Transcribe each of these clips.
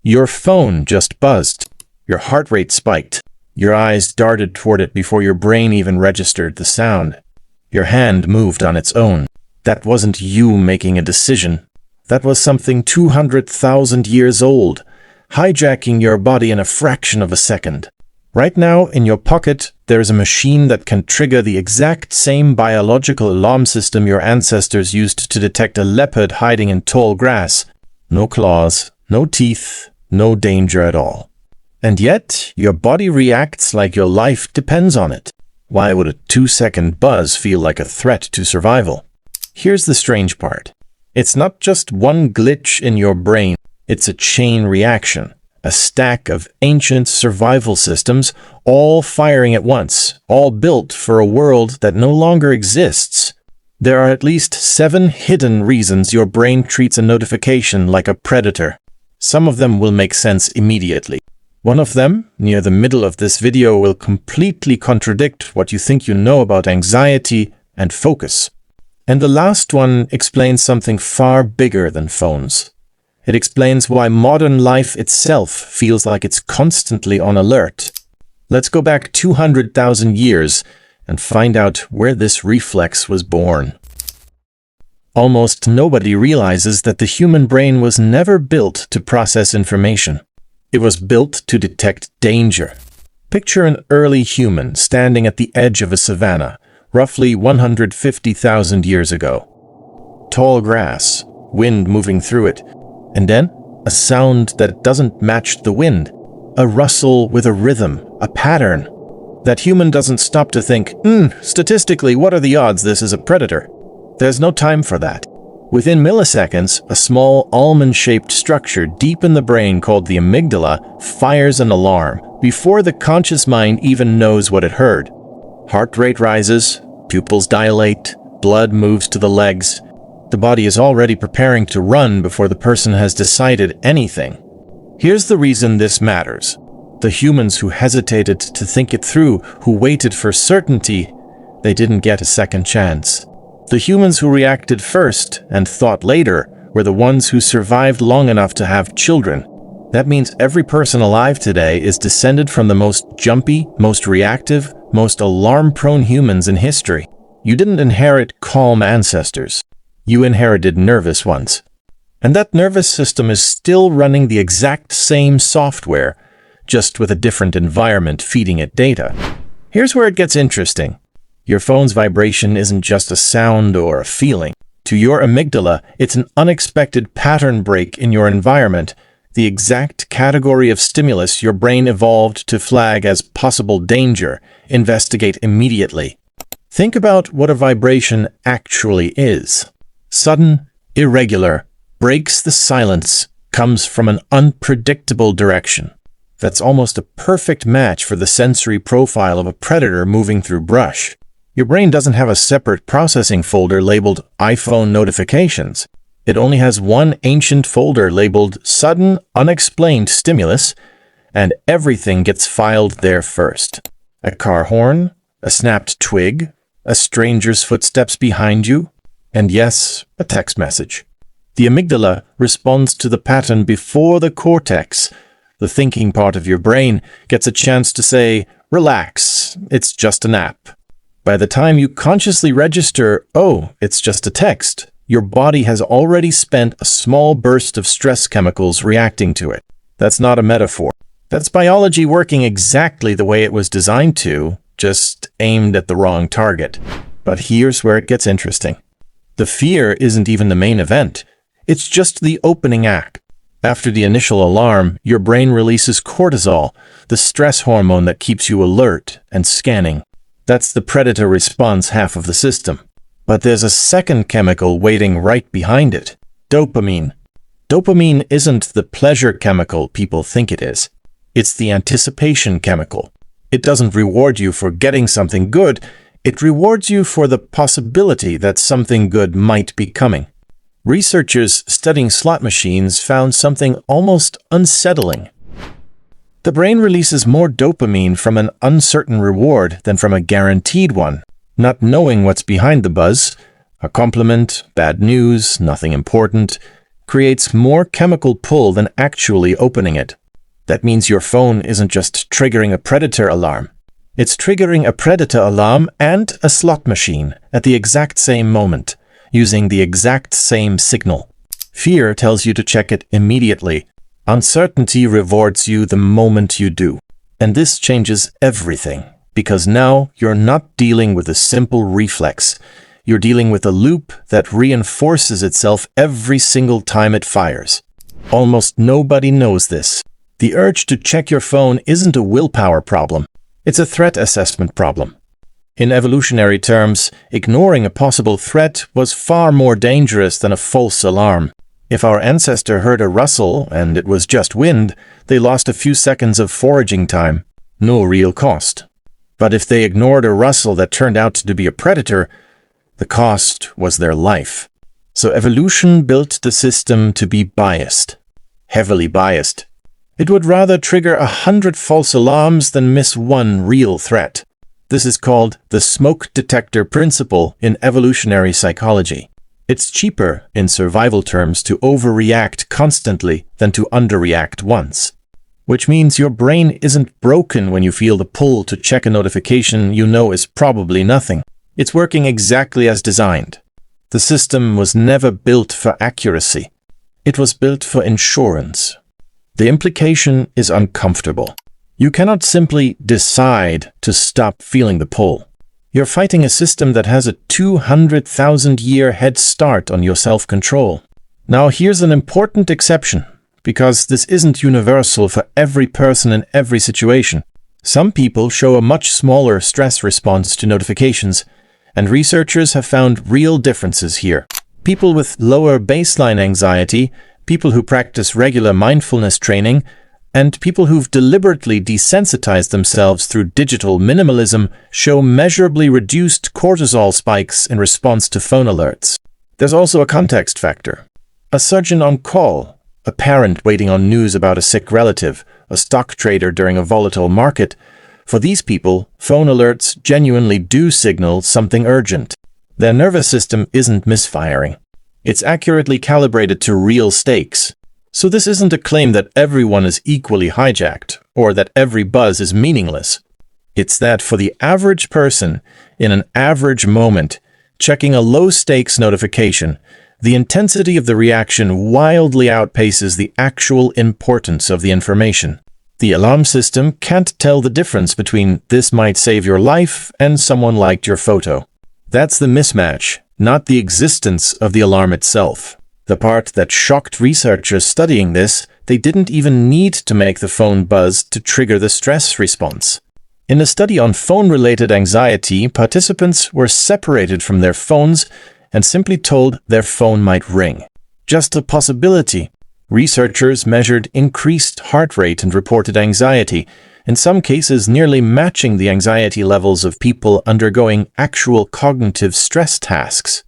Your phone just buzzed. Your heart rate spiked. Your eyes darted toward it before your brain even registered the sound. Your hand moved on its own. That wasn't you making a decision. That was something 200,000 years old, hijacking your body in a fraction of a second. Right now, in your pocket, there is a machine that can trigger the exact same biological alarm system your ancestors used to detect a leopard hiding in tall grass. No claws, no teeth, no danger at all. And yet, your body reacts like your life depends on it. Why would a 2-second buzz feel like a threat to survival? Here's the strange part. It's not just one glitch in your brain, it's a chain reaction. A stack of ancient survival systems, all firing at once, all built for a world that no longer exists. There are at least 7 hidden reasons your brain treats a notification like a predator. Some of them will make sense immediately. One of them, near the middle of this video, will completely contradict what you think you know about anxiety and focus. And the last one explains something far bigger than phones. It explains why modern life itself feels like it's constantly on alert. Let's go back 200,000 years and find out where this reflex was born. Almost nobody realizes that the human brain was never built to process information. It was built to detect danger. Picture an early human standing at the edge of a savanna, roughly 150,000 years ago. Tall grass, wind moving through it, and then a sound that doesn't match the wind. A rustle with a rhythm, a pattern. That human doesn't stop to think, statistically, what are the odds this is a predator? There's no time for that. Within milliseconds, a small almond-shaped structure deep in the brain called the amygdala fires an alarm before the conscious mind even knows what it heard. Heart rate rises, pupils dilate, blood moves to the legs. The body is already preparing to run before the person has decided anything. Here's the reason this matters. The humans who hesitated to think it through, who waited for certainty, they didn't get a second chance. The humans who reacted first and thought later were the ones who survived long enough to have children. That means every person alive today is descended from the most jumpy, most reactive, most alarm-prone humans in history. You didn't inherit calm ancestors. You inherited nervous ones. And that nervous system is still running the exact same software, just with a different environment feeding it data. Here's where it gets interesting. Your phone's vibration isn't just a sound or a feeling. To your amygdala, it's an unexpected pattern break in your environment, the exact category of stimulus your brain evolved to flag as possible danger, investigate immediately. Think about what a vibration actually is. Sudden, irregular, breaks the silence, comes from an unpredictable direction. That's almost a perfect match for the sensory profile of a predator moving through brush. Your brain doesn't have a separate processing folder labeled iPhone notifications. It only has one ancient folder labeled Sudden, Unexplained Stimulus, and everything gets filed there first. A car horn, a snapped twig, a stranger's footsteps behind you, and yes, a text message. The amygdala responds to the pattern before the cortex, the thinking part of your brain, gets a chance to say, relax, it's just an app. By the time you consciously register, oh, it's just a text, your body has already spent a small burst of stress chemicals reacting to it. That's not a metaphor. That's biology working exactly the way it was designed to, just aimed at the wrong target. But here's where it gets interesting. The fear isn't even the main event. It's just the opening act. After the initial alarm, your brain releases cortisol, the stress hormone that keeps you alert and scanning. That's the predator response half of the system. But there's a second chemical waiting right behind it, dopamine. Dopamine isn't the pleasure chemical people think it is. It's the anticipation chemical. It doesn't reward you for getting something good. It rewards you for the possibility that something good might be coming. Researchers studying slot machines found something almost unsettling. The brain releases more dopamine from an uncertain reward than from a guaranteed one. Not knowing what's behind the buzz, a compliment, bad news, nothing important, creates more chemical pull than actually opening it. That means your phone isn't just triggering a predator alarm. It's triggering a predator alarm and a slot machine at the exact same moment, using the exact same signal. Fear tells you to check it immediately. Uncertainty rewards you the moment you do. And this changes everything, because now you're not dealing with a simple reflex. You're dealing with a loop that reinforces itself every single time it fires. Almost nobody knows this. The urge to check your phone isn't a willpower problem. It's a threat assessment problem. In evolutionary terms, ignoring a possible threat was far more dangerous than a false alarm. If our ancestor heard a rustle and it was just wind, they lost a few seconds of foraging time. No real cost. But if they ignored a rustle that turned out to be a predator, the cost was their life. So evolution built the system to be biased. Heavily biased. It would rather trigger 100 false alarms than miss one real threat. This is called the smoke detector principle in evolutionary psychology. It's cheaper, in survival terms, to overreact constantly than to underreact once. Which means your brain isn't broken when you feel the pull to check a notification you know is probably nothing. It's working exactly as designed. The system was never built for accuracy. It was built for insurance. The implication is uncomfortable. You cannot simply decide to stop feeling the pull. You're fighting a system that has a 200,000-year head start on your self-control. Now here's an important exception, because this isn't universal for every person in every situation. Some people show a much smaller stress response to notifications, and researchers have found real differences here. People with lower baseline anxiety, people who practice regular mindfulness training, and people who've deliberately desensitized themselves through digital minimalism show measurably reduced cortisol spikes in response to phone alerts. There's also a context factor. A surgeon on call, a parent waiting on news about a sick relative, a stock trader during a volatile market. For these people, phone alerts genuinely do signal something urgent. Their nervous system isn't misfiring. It's accurately calibrated to real stakes. So this isn't a claim that everyone is equally hijacked, or that every buzz is meaningless. It's that for the average person, in an average moment, checking a low-stakes notification, the intensity of the reaction wildly outpaces the actual importance of the information. The alarm system can't tell the difference between "this might save your life" and "someone liked your photo." That's the mismatch, not the existence of the alarm itself. The part that shocked researchers studying this, they didn't even need to make the phone buzz to trigger the stress response. In a study on phone-related anxiety, participants were separated from their phones and simply told their phone might ring. Just a possibility. Researchers measured increased heart rate and reported anxiety, in some cases nearly matching the anxiety levels of people undergoing actual cognitive stress tasks.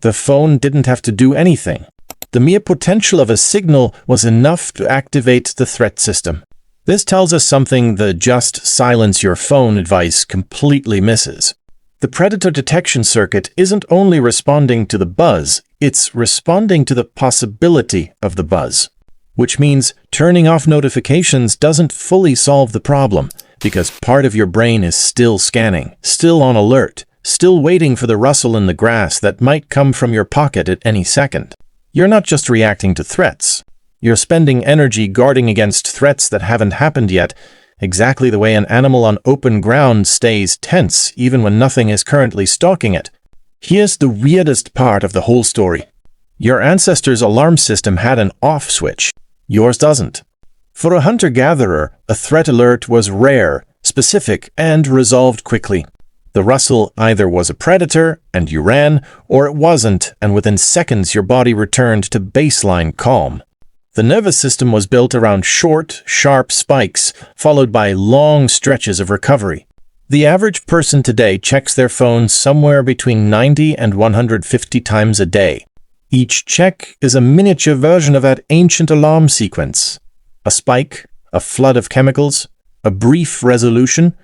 The phone didn't have to do anything. The mere potential of a signal was enough to activate the threat system. This tells us something the "just silence your phone" advice completely misses. The predator detection circuit isn't only responding to the buzz, it's responding to the possibility of the buzz. Which means turning off notifications doesn't fully solve the problem, because part of your brain is still scanning, still on alert, still waiting for the rustle in the grass that might come from your pocket at any second. You're not just reacting to threats. You're spending energy guarding against threats that haven't happened yet, exactly the way an animal on open ground stays tense even when nothing is currently stalking it. Here's the weirdest part of the whole story. Your ancestors' alarm system had an off switch. Yours doesn't. For a hunter-gatherer, a threat alert was rare, specific, and resolved quickly. The rustle either was a predator, and you ran, or it wasn't, and within seconds your body returned to baseline calm. The nervous system was built around short, sharp spikes, followed by long stretches of recovery. The average person today checks their phone somewhere between 90 and 150 times a day. Each check is a miniature version of that ancient alarm sequence. A spike, a flood of chemicals, a brief resolution,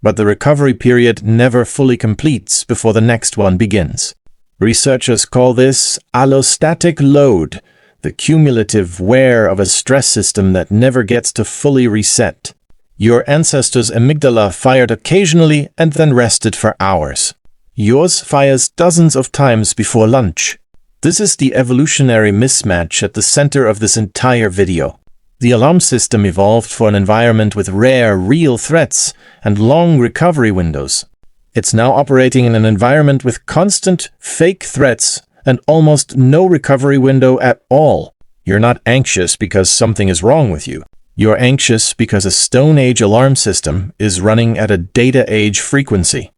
but the recovery period never fully completes before the next one begins. Researchers call this allostatic load, the cumulative wear of a stress system that never gets to fully reset. Your ancestors' amygdala fired occasionally and then rested for hours. Yours fires dozens of times before lunch. This is the evolutionary mismatch at the center of this entire video. The alarm system evolved for an environment with rare, real threats and long recovery windows. It's now operating in an environment with constant, fake threats and almost no recovery window at all. You're not anxious because something is wrong with you. You're anxious because a Stone Age alarm system is running at a Data Age frequency.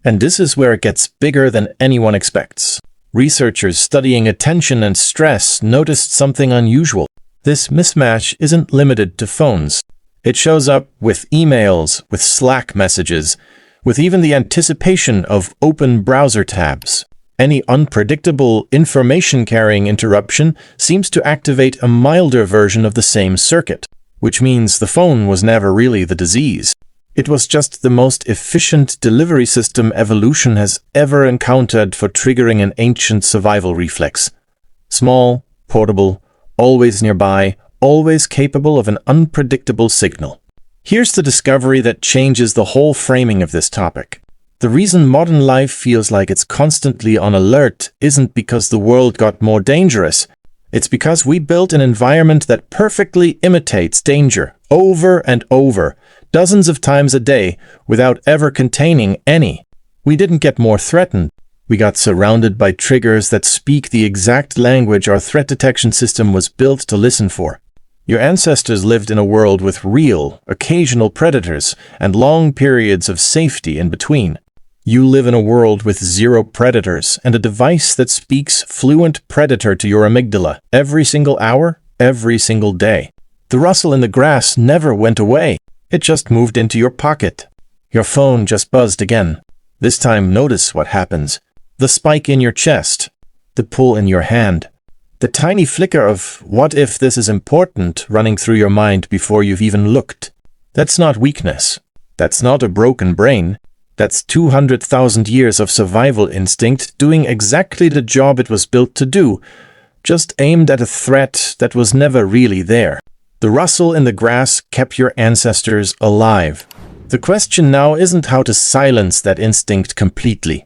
And this is where it gets bigger than anyone expects. Researchers studying attention and stress noticed something unusual. This mismatch isn't limited to phones. It shows up with emails, with Slack messages, with even the anticipation of open browser tabs. Any unpredictable information-carrying interruption seems to activate a milder version of the same circuit, which means the phone was never really the disease. It was just the most efficient delivery system evolution has ever encountered for triggering an ancient survival reflex. Small, portable, always nearby, always capable of an unpredictable signal. Here's the discovery that changes the whole framing of this topic. The reason modern life feels like it's constantly on alert isn't because the world got more dangerous. It's because we built an environment that perfectly imitates danger over and over, dozens of times a day, without ever containing any. We didn't get more threatened. We got surrounded by triggers that speak the exact language our threat detection system was built to listen for. Your ancestors lived in a world with real, occasional predators and long periods of safety in between. You live in a world with zero predators and a device that speaks fluent predator to your amygdala every single hour, every single day. The rustle in the grass never went away. It just moved into your pocket. Your phone just buzzed again. This time, notice what happens. The spike in your chest, the pull in your hand, the tiny flicker of "what if this is important" running through your mind before you've even looked. That's not weakness. That's not a broken brain. That's 200,000 years of survival instinct doing exactly the job it was built to do, just aimed at a threat that was never really there. The rustle in the grass kept your ancestors alive. The question now isn't how to silence that instinct completely.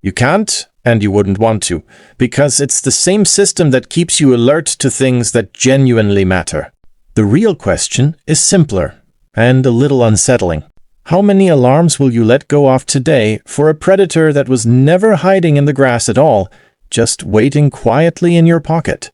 You can't, and you wouldn't want to, because it's the same system that keeps you alert to things that genuinely matter. The real question is simpler, and a little unsettling. How many alarms will you let go off today for a predator that was never hiding in the grass at all, just waiting quietly in your pocket?